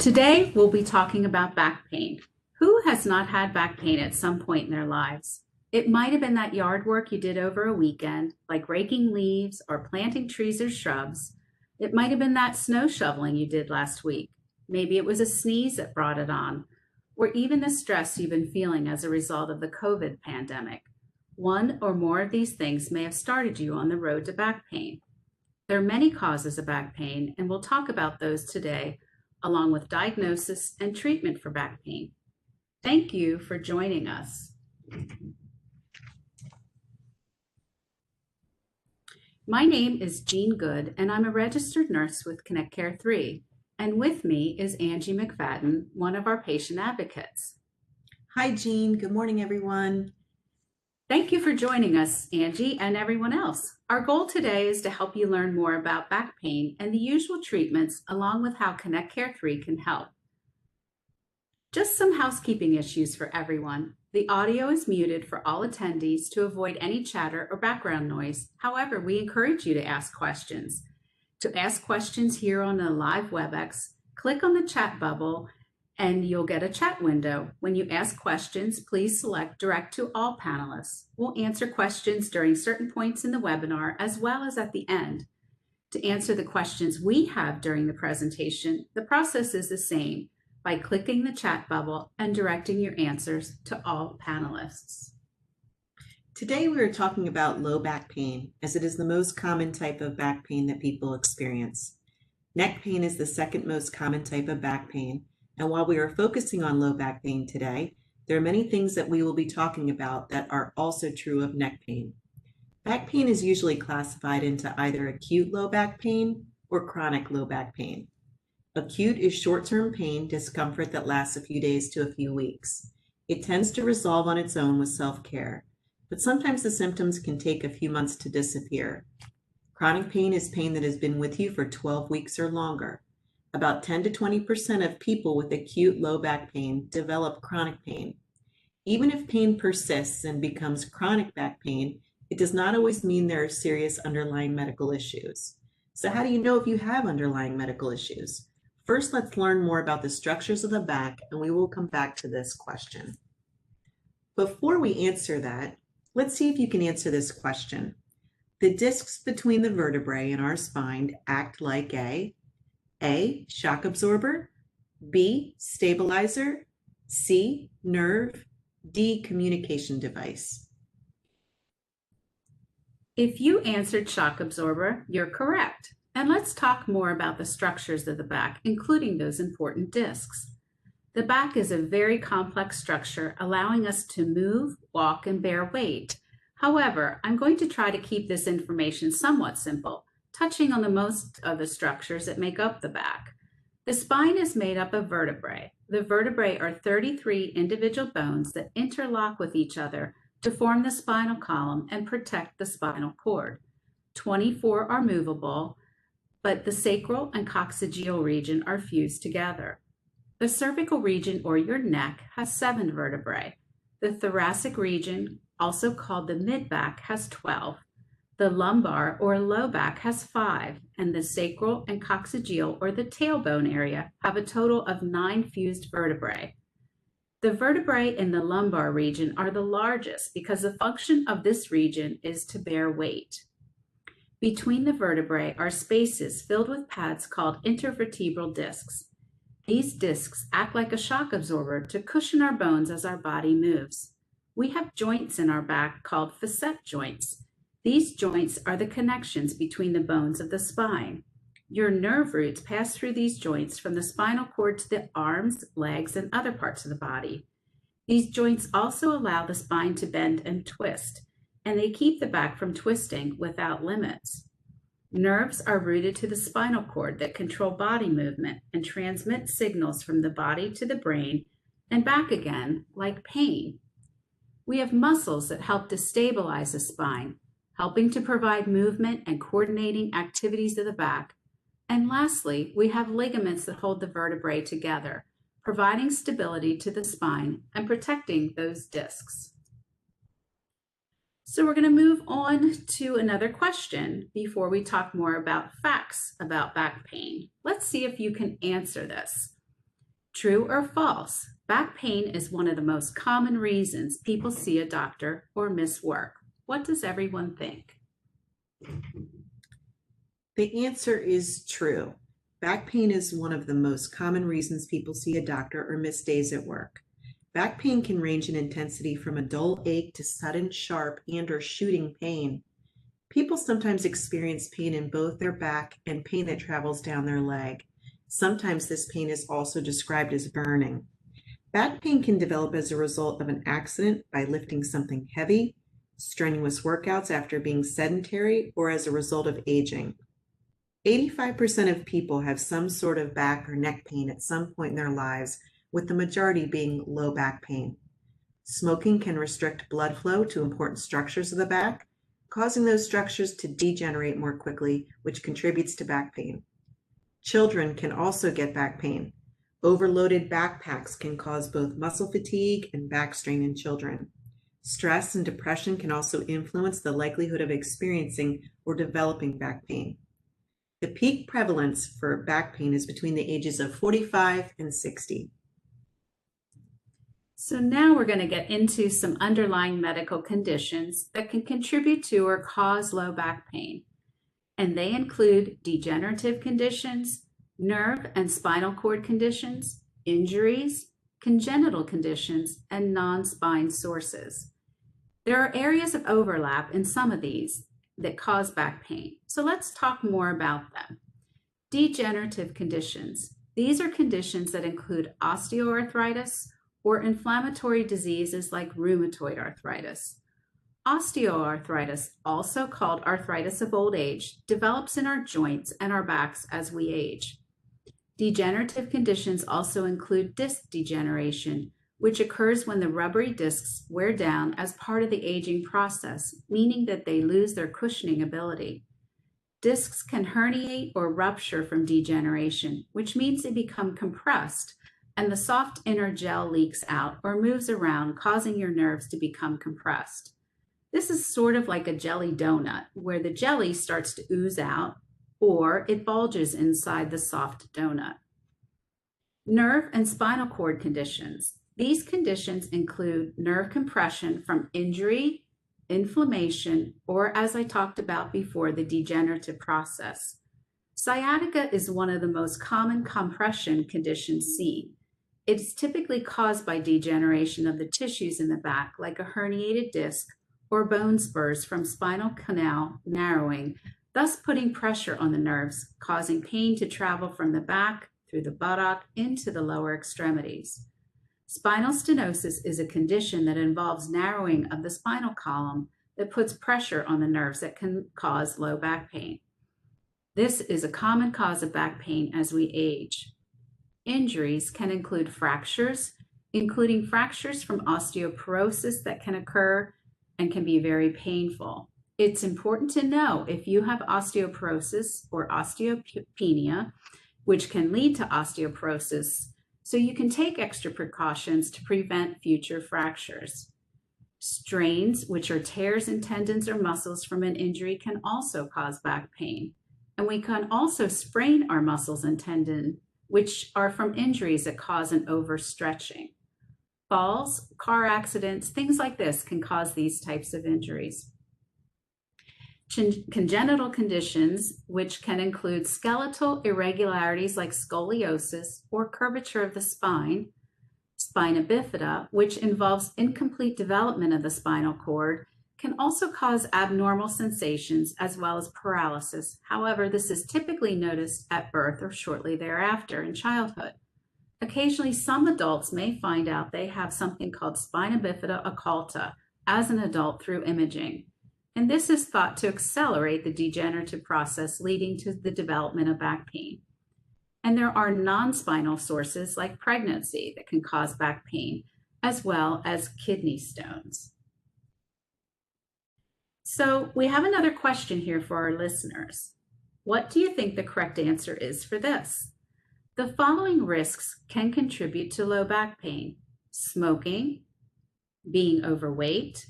Today, we'll be talking about back pain. Who has not had back pain at some point in their lives? It might have been that yard work you did over a weekend, like raking leaves or planting trees or shrubs. It might have been that snow shoveling you did last week. Maybe it was a sneeze that brought it on, or even the stress you've been feeling as a result of the COVID pandemic. One or more of these things may have started you on the road to back pain. There are many causes of back pain, and we'll talk about those today, along with diagnosis and treatment for back pain. Thank you for joining us. My name is Jean Good, and I'm a registered nurse with ConnectCare3. And with me is Angie McFadden, one of our patient advocates. Hi, Jean. Good morning, everyone. Thank you for joining us, Angie, and everyone else. Our goal today is to help you learn more about back pain and the usual treatments, along with how ConnectCare3 can help. Just some housekeeping issues for everyone. The audio is muted for all attendees to avoid any chatter or background noise. However, we encourage you to ask questions. To ask questions here on the live WebEx, click on the chat bubble and you'll get a chat window. When you ask questions, please select Direct to All panelists. We'll answer questions during certain points in the webinar as well as at the end. To answer the questions we have during the presentation, the process is the same by clicking the chat bubble and directing your answers to all panelists. Today we are talking about low back pain, as it is the most common type of back pain that people experience. Neck pain is the second most common type of back pain. And while we are focusing on low back pain today, there are many things that we will be talking about that are also true of neck pain. Back pain is usually classified into either acute low back pain or chronic low back pain. Acute is short-term pain, discomfort that lasts a few days to a few weeks. It tends to resolve on its own with self-care, but sometimes the symptoms can take a few months to disappear. Chronic pain is pain that has been with you for 12 weeks or longer. About 10 to 20% of people with acute low back pain develop chronic pain. Even if pain persists and becomes chronic back pain, it does not always mean there are serious underlying medical issues. So how do you know if you have underlying medical issues? First, let's learn more about the structures of the back, and we will come back to this question. Before we answer that, let's see if you can answer this question. The discs between the vertebrae in our spine act like A, shock absorber, B, stabilizer, C, nerve, D, communication device. If you answered shock absorber, you're correct. And let's talk more about the structures of the back, including those important discs. The back is a very complex structure, allowing us to move, walk, and bear weight. However, I'm going to try to keep this information somewhat simple, touching on the most of the structures that make up the back. The spine is made up of vertebrae. The vertebrae are 33 individual bones that interlock with each other to form the spinal column and protect the spinal cord. 24 are movable, but the sacral and coccygeal region are fused together. The cervical region, or your neck, has 7 vertebrae. The thoracic region, also called the mid-back, has 12. The lumbar or low back has 5, and the sacral and coccygeal, or the tailbone area, have a total of 9 fused vertebrae. The vertebrae in the lumbar region are the largest because the function of this region is to bear weight. Between the vertebrae are spaces filled with pads called intervertebral discs. These discs act like a shock absorber to cushion our bones as our body moves. We have joints in our back called facet joints. These joints are the connections between the bones of the spine. Your nerve roots pass through these joints from the spinal cord to the arms, legs, and other parts of the body. These joints also allow the spine to bend and twist, and they keep the back from twisting without limits. Nerves are rooted to the spinal cord that control body movement and transmit signals from the body to the brain and back again, like pain. We have muscles that help to stabilize the spine, helping to provide movement and coordinating activities of the back. And lastly, we have ligaments that hold the vertebrae together, providing stability to the spine and protecting those discs. So we're going to move on to another question before we talk more about facts about back pain. Let's see if you can answer this. True or false? Back pain is one of the most common reasons people see a doctor or miss work. What does everyone think? The answer is true. Back pain is one of the most common reasons people see a doctor or miss days at work. Back pain can range in intensity from a dull ache to sudden, sharp, and/or shooting pain. People sometimes experience pain in both their back and pain that travels down their leg. Sometimes this pain is also described as burning. Back pain can develop as a result of an accident by lifting something heavy, strenuous workouts after being sedentary, or as a result of aging. 85% of people have some sort of back or neck pain at some point in their lives, with the majority being low back pain. Smoking can restrict blood flow to important structures of the back, causing those structures to degenerate more quickly, which contributes to back pain. Children can also get back pain. Overloaded backpacks can cause both muscle fatigue and back strain in children. Stress and depression can also influence the likelihood of experiencing or developing back pain. The peak prevalence for back pain is between the ages of 45 and 60. So now we're going to get into some underlying medical conditions that can contribute to or cause low back pain. And they include degenerative conditions, nerve and spinal cord conditions, injuries, congenital conditions, and non-spine sources. There are areas of overlap in some of these that cause back pain. So let's talk more about them. Degenerative conditions. These are conditions that include osteoarthritis or inflammatory diseases like rheumatoid arthritis. Osteoarthritis, also called arthritis of old age, develops in our joints and our backs as we age. Degenerative conditions also include disc degeneration, which occurs when the rubbery discs wear down as part of the aging process, meaning that they lose their cushioning ability. Discs can herniate or rupture from degeneration, which means they become compressed, and the soft inner gel leaks out or moves around, causing your nerves to become compressed. This is sort of like a jelly donut, where the jelly starts to ooze out or it bulges inside the soft donut. Nerve and spinal cord conditions. These conditions include nerve compression from injury, inflammation, or as I talked about before, the degenerative process. Sciatica is one of the most common compression conditions seen. It's typically caused by degeneration of the tissues in the back, like a herniated disc or bone spurs from spinal canal narrowing, thus putting pressure on the nerves, causing pain to travel from the back through the buttock into the lower extremities. Spinal stenosis is a condition that involves narrowing of the spinal column that puts pressure on the nerves that can cause low back pain. This is a common cause of back pain as we age. Injuries can include fractures, including fractures from osteoporosis that can occur and can be very painful. It's important to know if you have osteoporosis or osteopenia, which can lead to osteoporosis, so you can take extra precautions to prevent future fractures. Strains, which are tears in tendons or muscles from an injury, can also cause back pain. And we can also sprain our muscles and tendon, which are from injuries that cause an overstretching. Falls, car accidents, things like this can cause these types of injuries. Congenital conditions, which can include skeletal irregularities like scoliosis or curvature of the spine, spina bifida, which involves incomplete development of the spinal cord, can also cause abnormal sensations as well as paralysis. However, this is typically noticed at birth or shortly thereafter in childhood. Occasionally, some adults may find out they have something called spina bifida occulta as an adult through imaging. And this is thought to accelerate the degenerative process leading to the development of back pain. And there are non-spinal sources like pregnancy that can cause back pain, as well as kidney stones. So we have another question here for our listeners. What do you think the correct answer is for this? The following risks can contribute to low back pain: smoking, being overweight,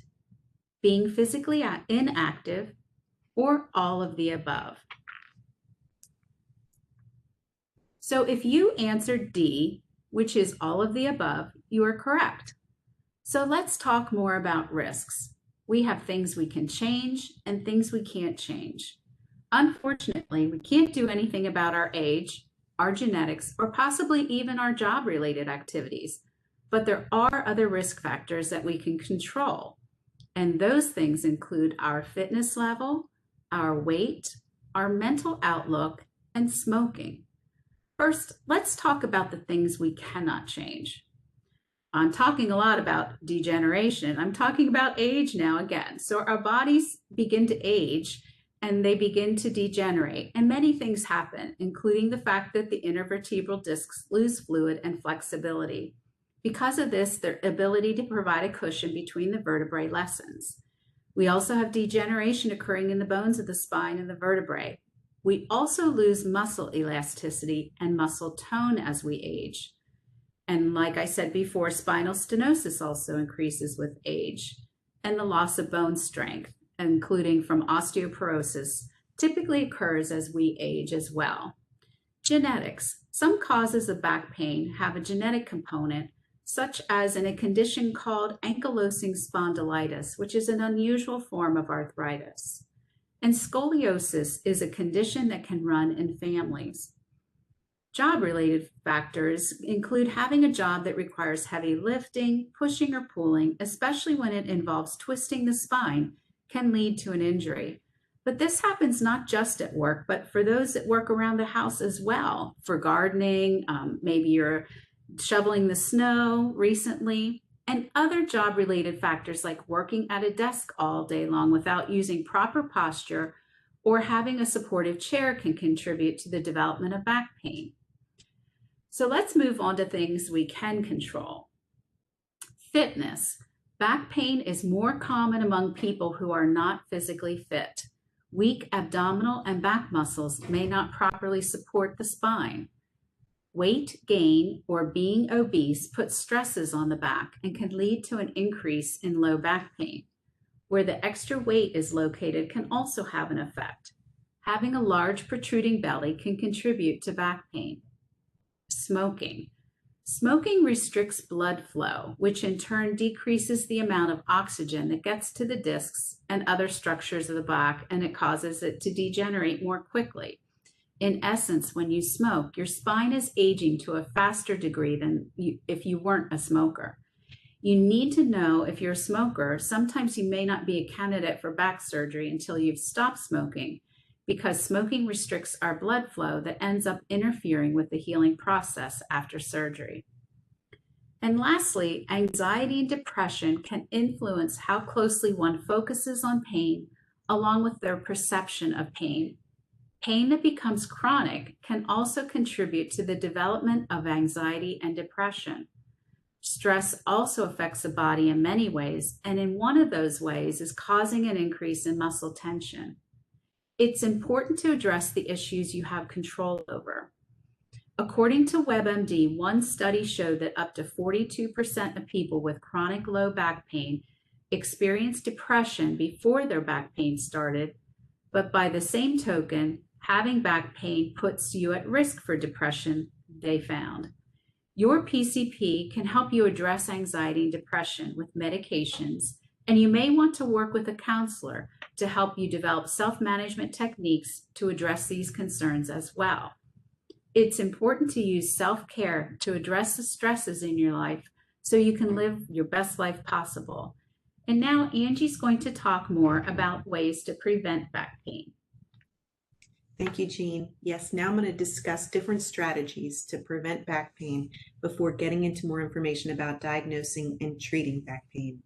being physically inactive, or all of the above. So if you answered D, which is all of the above, you are correct. So let's talk more about risks. We have things we can change and things we can't change. Unfortunately, we can't do anything about our age, our genetics, or possibly even our job-related activities. But there are other risk factors that we can control. And those things include our fitness level, our weight, our mental outlook, and smoking. First, let's talk about the things we cannot change. I'm talking a lot about degeneration. I'm talking about age now again. So our bodies begin to age and they begin to degenerate, and many things happen, including the fact that the intervertebral discs lose fluid and flexibility. Because of this, their ability to provide a cushion between the vertebrae lessens. We also have degeneration occurring in the bones of the spine and the vertebrae. We also lose muscle elasticity and muscle tone as we age. And like I said before, spinal stenosis also increases with age, and the loss of bone strength, including from osteoporosis, typically occurs as we age as well. Genetics. Some causes of back pain have a genetic component, such as in a condition called ankylosing spondylitis, which is an unusual form of arthritis. And scoliosis is a condition that can run in families. Job-related factors include having a job that requires heavy lifting, pushing, or pulling, especially when it involves twisting the spine, can lead to an injury. But this happens not just at work, but for those that work around the house as well, for gardening, maybe you're shoveling the snow recently, and other job-related factors like working at a desk all day long without using proper posture or having a supportive chair can contribute to the development of back pain. So let's move on to things we can control. Fitness. Back pain is more common among people who are not physically fit. Weak abdominal and back muscles may not properly support the spine. Weight gain or being obese puts stresses on the back and can lead to an increase in low back pain. Where the extra weight is located can also have an effect. Having a large protruding belly can contribute to back pain. Smoking. Smoking restricts blood flow, which in turn decreases the amount of oxygen that gets to the discs and other structures of the back, and it causes it to degenerate more quickly. In essence, when you smoke, your spine is aging to a faster degree than if you weren't a smoker. You need to know if you're a smoker. Sometimes you may not be a candidate for back surgery until you've stopped smoking, because smoking restricts our blood flow that ends up interfering with the healing process after surgery. And lastly, anxiety and depression can influence how closely one focuses on pain, along with their perception of pain. Pain that becomes chronic can also contribute to the development of anxiety and depression. Stress also affects the body in many ways, and in one of those ways is causing an increase in muscle tension. It's important to address the issues you have control over. According to WebMD, one study showed that up to 42% of people with chronic low back pain experienced depression before their back pain started, but by the same token, having back pain puts you at risk for depression, they found. Your PCP can help you address anxiety and depression with medications, and you may want to work with a counselor to help you develop self-management techniques to address these concerns as well. It's important to use self-care to address the stresses in your life so you can live your best life possible. And now Angie's going to talk more about ways to prevent back pain. Thank you, Jean. Yes, now I'm going to discuss different strategies to prevent back pain before getting into more information about diagnosing and treating back pain.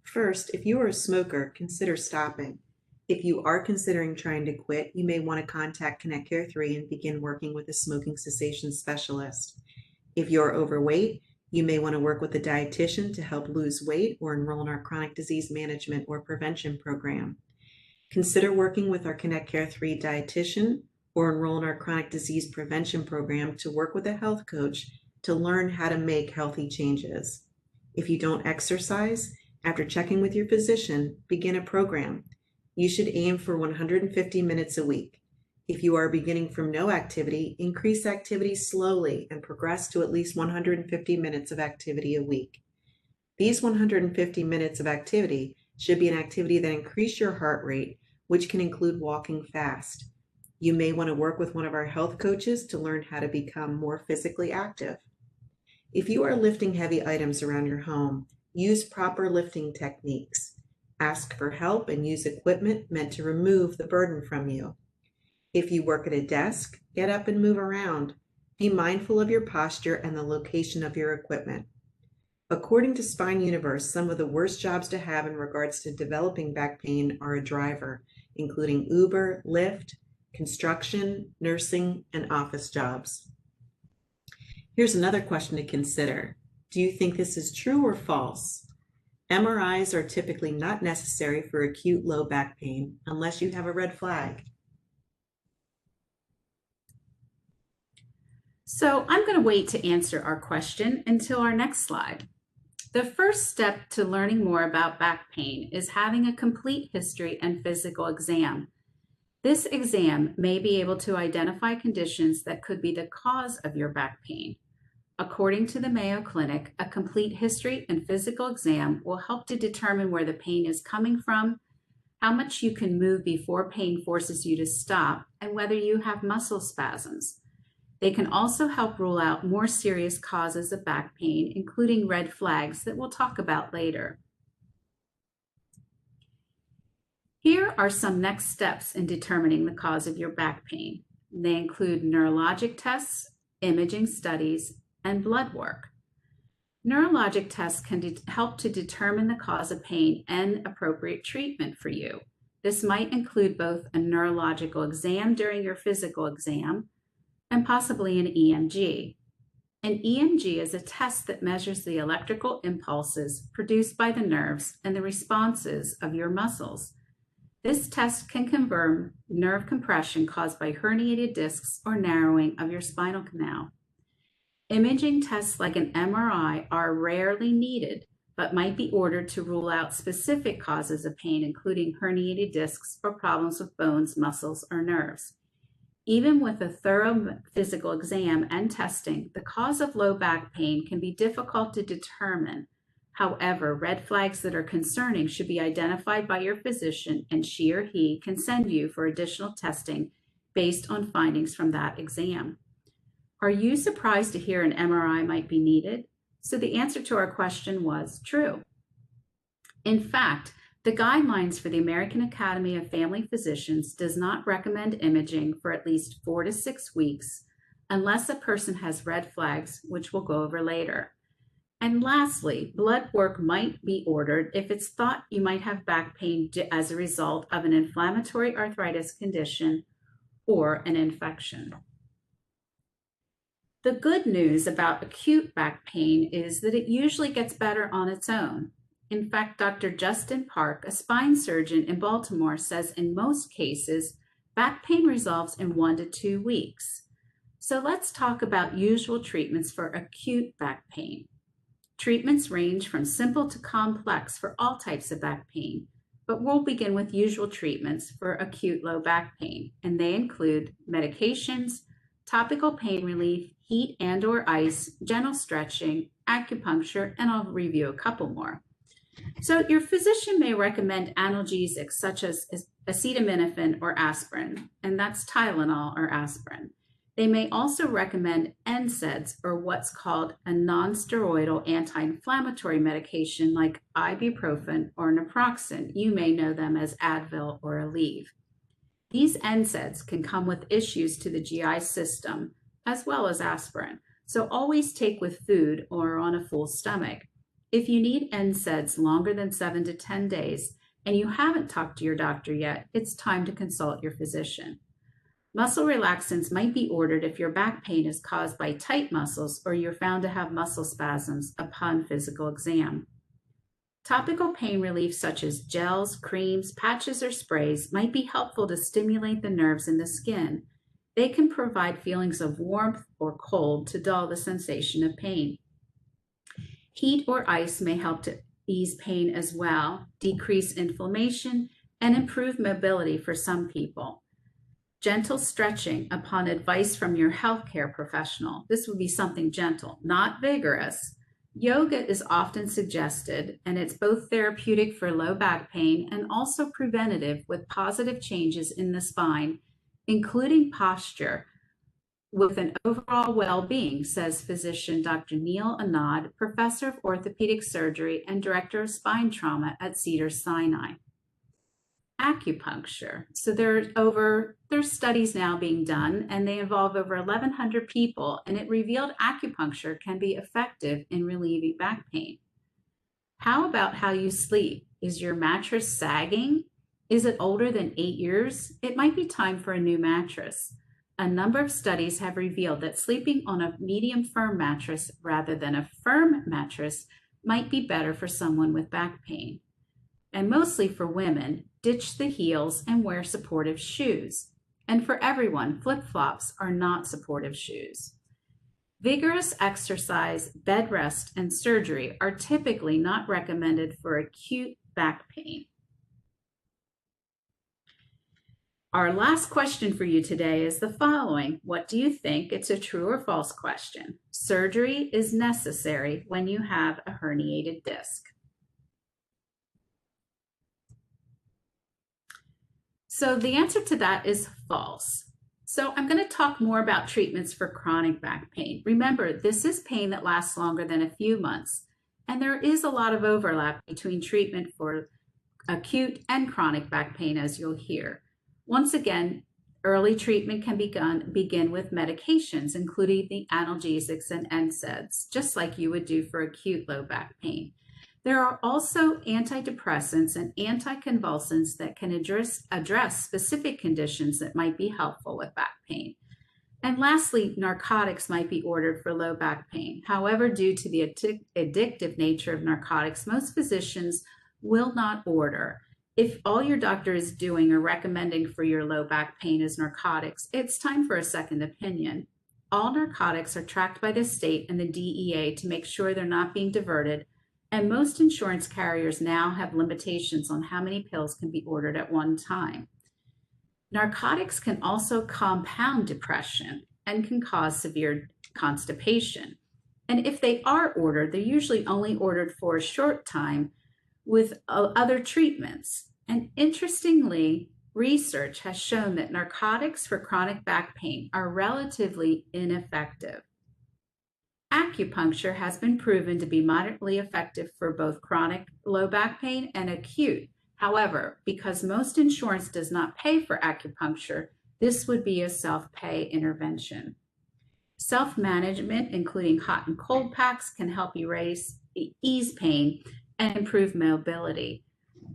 First, if you are a smoker, consider stopping. If you are considering trying to quit, you may want to contact ConnectCare3 and begin working with a smoking cessation specialist. If you're overweight, you may want to work with a dietitian to help lose weight or enroll in our chronic disease management or prevention program. Consider working with our ConnectCare3 dietitian or enroll in our chronic disease prevention program to work with a health coach to learn how to make healthy changes. If you don't exercise, after checking with your physician, begin a program. You should aim for 150 minutes a week. If you are beginning from no activity, increase activity slowly and progress to at least 150 minutes of activity a week. These 150 minutes of activity should be an activity that increases your heart rate, which can include walking fast. You may want to work with one of our health coaches to learn how to become more physically active. If you are lifting heavy items around your home, use proper lifting techniques. Ask for help and use equipment meant to remove the burden from you. If you work at a desk, get up and move around. Be mindful of your posture and the location of your equipment. According to Spine Universe, some of the worst jobs to have in regards to developing back pain are a driver, including Uber, Lyft, construction, nursing, and office jobs. Here's another question to consider. Do you think this is true or false? MRIs are typically not necessary for acute low back pain unless you have a red flag. So I'm going to wait to answer our question until our next slide. The first step to learning more about back pain is having a complete history and physical exam. This exam may be able to identify conditions that could be the cause of your back pain. According to the Mayo Clinic, a complete history and physical exam will help to determine where the pain is coming from, how much you can move before pain forces you to stop, and whether you have muscle spasms. They can also help rule out more serious causes of back pain, including red flags that we'll talk about later. Here are some next steps in determining the cause of your back pain. They include neurologic tests, imaging studies, and blood work. Neurologic tests can help to determine the cause of pain and appropriate treatment for you. This might include both a neurological exam during your physical exam and possibly an EMG. An EMG is a test that measures the electrical impulses produced by the nerves and the responses of your muscles. This test can confirm nerve compression caused by herniated discs or narrowing of your spinal canal. Imaging tests like an MRI are rarely needed, but might be ordered to rule out specific causes of pain, including herniated discs or problems with bones, muscles, or nerves. Even with a thorough physical exam and testing, the cause of low back pain can be difficult to determine. However, red flags that are concerning should be identified by your physician, and she or he can send you for additional testing based on findings from that exam. Are you surprised to hear an MRI might be needed? So the answer to our question was true. In fact, the guidelines for the American Academy of Family Physicians does not recommend imaging for at least 4 to 6 weeks unless a person has red flags, which we'll go over later. And lastly, blood work might be ordered if it's thought you might have back pain as a result of an inflammatory arthritis condition or an infection. The good news about acute back pain is that it usually gets better on its own. In fact, Dr. Justin Park, a spine surgeon in Baltimore, says in most cases, back pain resolves in 1 to 2 weeks. So let's talk about usual treatments for acute back pain. Treatments range from simple to complex for all types of back pain, but we'll begin with usual treatments for acute low back pain, and they include medications, topical pain relief, heat and/or ice, gentle stretching, acupuncture, and I'll review a couple more. So your physician may recommend analgesics such as acetaminophen or aspirin, and that's Tylenol or aspirin. They may also recommend NSAIDs, or what's called a non-steroidal anti-inflammatory medication like ibuprofen or naproxen. You may know them as Advil or Aleve. These NSAIDs can come with issues to the GI system as well as aspirin, so always take with food or on a full stomach. If you need NSAIDs longer than 7 to 10 days and you haven't talked to your doctor yet, it's time to consult your physician. Muscle relaxants might be ordered if your back pain is caused by tight muscles or you're found to have muscle spasms upon physical exam. Topical pain relief such as gels, creams, patches, or sprays might be helpful to stimulate the nerves in the skin. They can provide feelings of warmth or cold to dull the sensation of pain. Heat or ice may help to ease pain as well, decrease inflammation, and improve mobility for some people. Gentle stretching upon advice from your healthcare professional. This would be something gentle, not vigorous. Yoga is often suggested, and it's both therapeutic for low back pain and also preventative with positive changes in the spine, including posture, with an overall well-being, says physician Dr. Neil Anand, professor of orthopedic surgery and director of spine trauma at Cedars-Sinai. Acupuncture. So there's studies now being done, and they involve over 1,100 people, and it revealed acupuncture can be effective in relieving back pain. How about how you sleep? Is your mattress sagging? Is it older than 8 years? It might be time for a new mattress. A number of studies have revealed that sleeping on a medium firm mattress rather than a firm mattress might be better for someone with back pain. And mostly for women, ditch the heels and wear supportive shoes. And for everyone, flip-flops are not supportive shoes. Vigorous exercise, bed rest, and surgery are typically not recommended for acute back pain. Our last question for you today is the following. What do you think? It's a true or false question. Surgery is necessary when you have a herniated disc. So the answer to that is false. So I'm going to talk more about treatments for chronic back pain. Remember, this is pain that lasts longer than a few months, and there is a lot of overlap between treatment for acute and chronic back pain, as you'll hear. Once again, early treatment can begin with medications, including the analgesics and NSAIDs, just like you would do for acute low back pain. There are also antidepressants and anticonvulsants that can address specific conditions that might be helpful with back pain. And lastly, narcotics might be ordered for low back pain. However, due to the addictive nature of narcotics, most physicians will not order. If all your doctor is doing or recommending for your low back pain is narcotics, it's time for a second opinion. All narcotics are tracked by the state and the DEA to make sure they're not being diverted, and most insurance carriers now have limitations on how many pills can be ordered at one time. Narcotics can also compound depression and can cause severe constipation. And if they are ordered, they're usually only ordered for a short time with other treatments. And interestingly, research has shown that narcotics for chronic back pain are relatively ineffective. Acupuncture has been proven to be moderately effective for both chronic low back pain and acute. However, because most insurance does not pay for acupuncture, this would be a self-pay intervention. Self-management, including hot and cold packs, can help ease pain and improve mobility.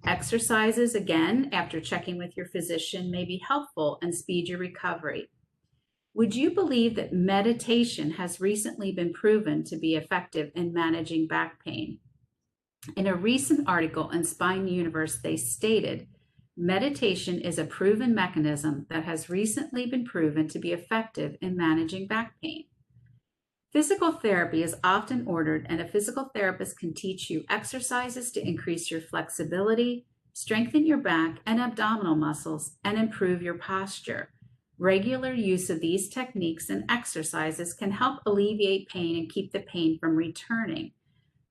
Exercises, again, after checking with your physician, may be helpful and speed your recovery. Would you believe that meditation has recently been proven to be effective in managing back pain? In a recent article in Spine Universe, they stated, meditation is a proven mechanism that has recently been proven to be effective in managing back pain. Physical therapy is often ordered, and a physical therapist can teach you exercises to increase your flexibility, strengthen your back and abdominal muscles, and improve your posture. Regular use of these techniques and exercises can help alleviate pain and keep the pain from returning.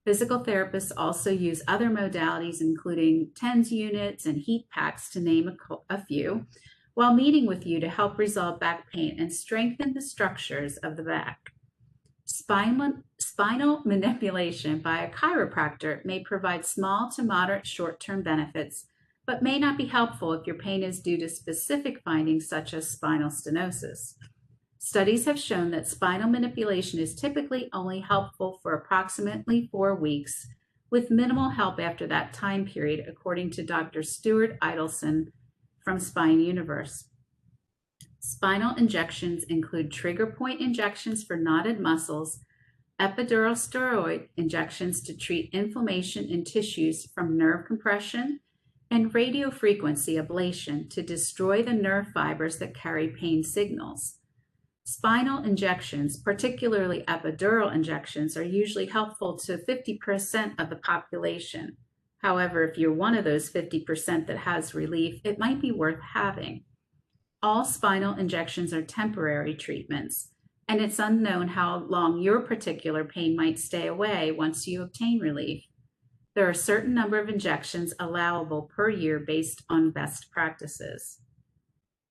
Physical therapists also use other modalities, including TENS units and heat packs, to name a few, while meeting with you to help resolve back pain and strengthen the structures of the back. Spinal manipulation by a chiropractor may provide small to moderate short-term benefits, but may not be helpful if your pain is due to specific findings such as spinal stenosis. Studies have shown that spinal manipulation is typically only helpful for approximately 4 weeks, with minimal help after that time period, according to Dr. Stuart Idelson from Spine Universe. Spinal injections include trigger point injections for knotted muscles, epidural steroid injections to treat inflammation in tissues from nerve compression, and radiofrequency ablation to destroy the nerve fibers that carry pain signals. Spinal injections, particularly epidural injections, are usually helpful to 50% of the population. However, if you're one of those 50% that has relief, it might be worth having. All spinal injections are temporary treatments, and it's unknown how long your particular pain might stay away once you obtain relief. There are a certain number of injections allowable per year based on best practices.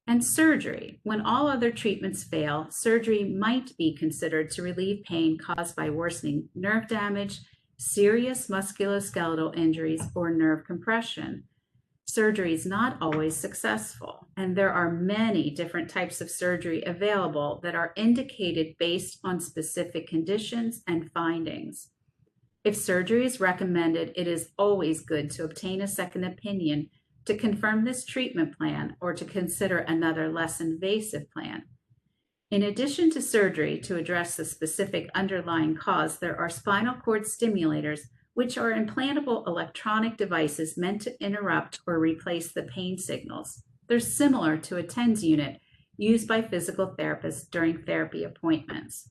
And surgery. When all other treatments fail, surgery might be considered to relieve pain caused by worsening nerve damage, serious musculoskeletal injuries, or nerve compression. Surgery is not always successful, and there are many different types of surgery available that are indicated based on specific conditions and findings. If surgery is recommended, it is always good to obtain a second opinion to confirm this treatment plan or to consider another less invasive plan. In addition to surgery to address the specific underlying cause, there are spinal cord stimulators, which are implantable electronic devices meant to interrupt or replace the pain signals. They're similar to a TENS unit used by physical therapists during therapy appointments.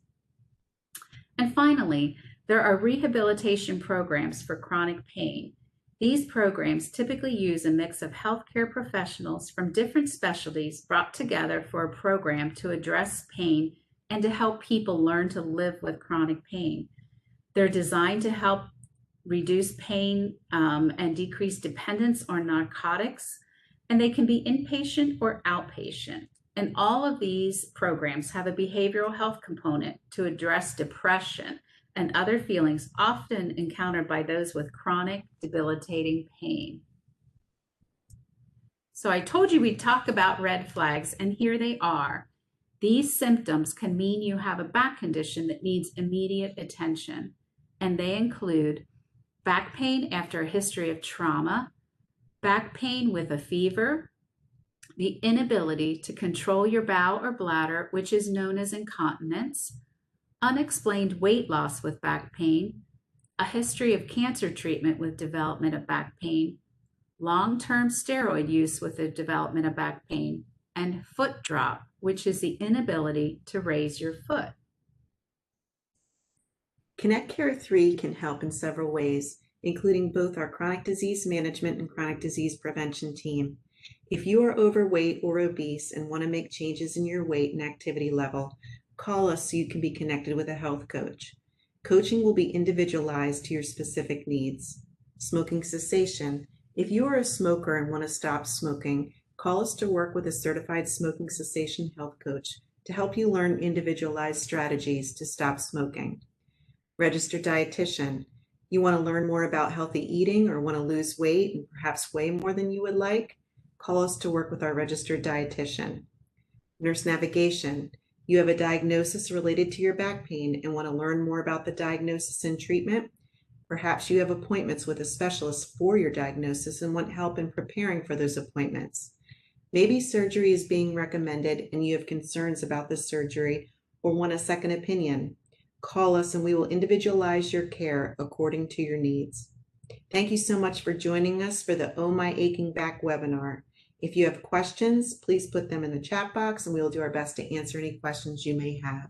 And finally, there are rehabilitation programs for chronic pain. These programs typically use a mix of healthcare professionals from different specialties brought together for a program to address pain and to help people learn to live with chronic pain. They're designed to help reduce pain and decrease dependence on narcotics, and they can be inpatient or outpatient. And all of these programs have a behavioral health component to address depression and other feelings often encountered by those with chronic debilitating pain. So I told you we'd talk about red flags, and here they are. These symptoms can mean you have a back condition that needs immediate attention, and they include back pain after a history of trauma, back pain with a fever, the inability to control your bowel or bladder, which is known as incontinence, unexplained weight loss with back pain, a history of cancer treatment with development of back pain, long-term steroid use with the development of back pain, and foot drop, which is the inability to raise your foot. ConnectCare3 can help in several ways, including both our chronic disease management and chronic disease prevention team. If you are overweight or obese and want to make changes in your weight and activity level, call us so you can be connected with a health coach. Coaching will be individualized to your specific needs. Smoking cessation. If you are a smoker and want to stop smoking, call us to work with a certified smoking cessation health coach to help you learn individualized strategies to stop smoking. Registered dietitian. You want to learn more about healthy eating or want to lose weight and perhaps weigh more than you would like? Call us to work with our registered dietitian. Nurse navigation. You have a diagnosis related to your back pain and want to learn more about the diagnosis and treatment? Perhaps you have appointments with a specialist for your diagnosis and want help in preparing for those appointments. Maybe surgery is being recommended and you have concerns about the surgery or want a second opinion. Call us and we will individualize your care according to your needs. Thank you so much for joining us for the Oh My Aching Back webinar. If you have questions, please put them in the chat box and we will do our best to answer any questions you may have.